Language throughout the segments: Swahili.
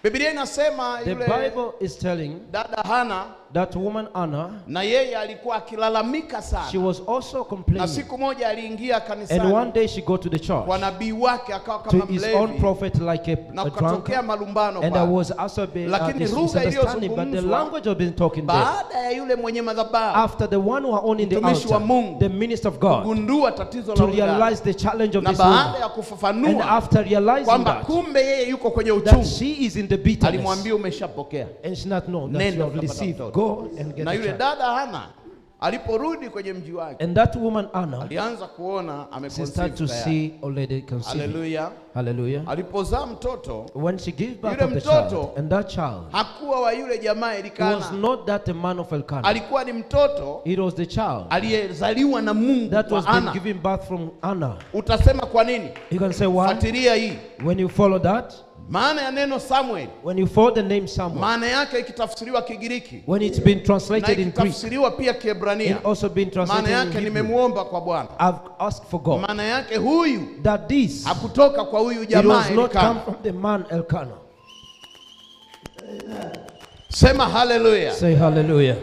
Biblia inasema The yule Bible is telling dada Hana, that woman Anna, na yeye alikuwa akilalamika sana. she was also Na complaining. siku moja aliingia And kanisani one day she go to the church, kwa nabii wake akawa to kama his own mlevi, prophet like a na drunkard. kutokea malumbano And there pale. was also Lakini this lugha misunderstanding, but the iliyozungumzwa language of been talking there. Baada ya yule mwenye madhabahu After the one who are owning the mtumishi wa altar, Mungu the minister of God, kugundua tatizo to la udada, realize the challenge of na this baada woman, ya and kufafanua after realizing kwamba that, kumbe yeye yuko kwenye that uchungu, she is in the bitterness, alimwambia umeshapokea. and she not know that Nenda you have ukapata received. mtoto. Go and get Na the yule child. dada Hana aliporudi kwenye mji wake, And that woman Anna, alianza kuona she started to ameconceive. see already conceiving. Haleluya. Hallelujah. Alipozaa mtoto, When she gave birth yule of the mtoto child, and that child, hakuwa wa yule jamaa it was Elikana, not that a man of Elkanah. alikuwa ni mtoto It was the child aliyezaliwa na Mungu that was kwa being Ana. given birth from Anna. Utasema kwa nini? You can say why? Fuatilia hii. When you follow that, Maana ya neno Samuel, when you follow the name Samuel, maana yake ikitafsiriwa Kigiriki when it's been na translated in Greek, ikitafsiriwa pia Kiebrania, and also been maana translated in yake Hebrew, nimemuomba kwa Bwana. I've asked for God Maana yake huyu that this, hakutoka kwa huyu it jamaa was not come Elikana. from the man Elkanah. Sema haleluya. Say hallelujah.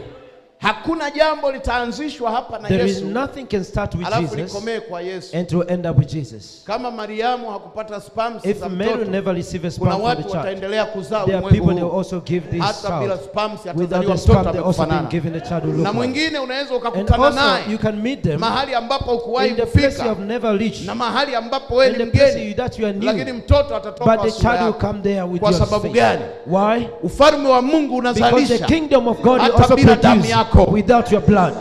Hakuna jambo litaanzishwa hapa na There is Yesu nothing can start with alafu Jesus likomee kwa Yesu. and to end up with Jesus. Kama Mariamu hakupata spams If za Mary mtoto, never receives a kuna sperm from the watu child, wataendelea kuzaa there are ulimwengu people they will huu. also give this Hata bila child. spams Without atazaliwa the mtoto sperm, they also been amekufanana. given a child who Na look like. mwingine unaweza And ukakutana also naye you can meet them mahali ambapo hukuwahi in the place you kufika have never reached, na mahali ambapo wewe in ni the place mgeni, that you are lakini new, mtoto atatoka but kwa the sura child will yako. come there with Kwa your sababu face. gani? Why? Ufalme wa Mungu Because the unazalisha kingdom of God will hata also bila damu produce yako. without your blood.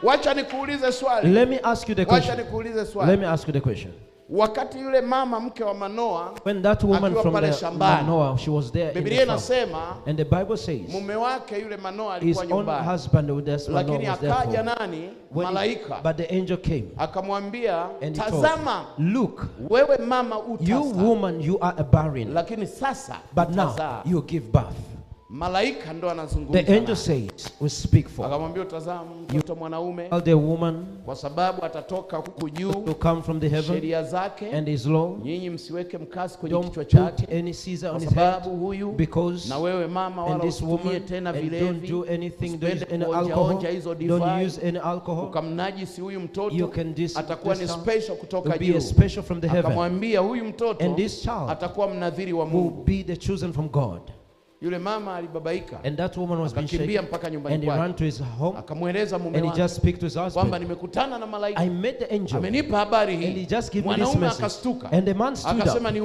Wacha nikuulize swali. Let me ask you the Wacha question. nikuulize Let swali. me ask you the question. Wakati yule mama mke wa Manoa, When that woman akiwa from pale the shambani, Manoah, she was there in Biblia the farm. inasema And the Bible says mume wake yule Manoa his alikuwa own nyumbani, husband with this Manoah lakini was there akaja for. nani? When Malaika but the angel came akamwambia, and he told tazama her, look, wewe mama you utazaa, woman, you are a barren, lakini sasa but now utazaa. you give birth. Malaika ndo The anazungumza angel naye. says, we speak for. Akamwambia utazaa mtoto mwanaume Tell the woman kwa sababu atatoka huku juu, to come from the heaven sheria zake and his law. nyinyi msiweke mkasi kwenye Don't kichwa put chake, any Caesar on kwa his head, sababu huyu because na wewe mama and wala this usitumie woman tena and don't vilevi, do anything, don't use usipende any kuonja alcohol, hizo don't divai, use any alcohol. ukamnajisi huyu You mtoto, can atakuwa ni special kutoka will be a juu. special from the heaven, Akamwambia huyu mtoto and this child atakuwa mnadhiri wa will Mungu. be the chosen from God. Yule mama alibabaika, And that woman was being akakimbia shaken, mpaka and nyumbani he ran kwake, to his home, akamweleza mume and he wake just speak to his kwamba husband. nimekutana na malaika, I met the angel, amenipa habari and he hii. just gave me this Mwanaume message. akastuka And the man stood akasema up ni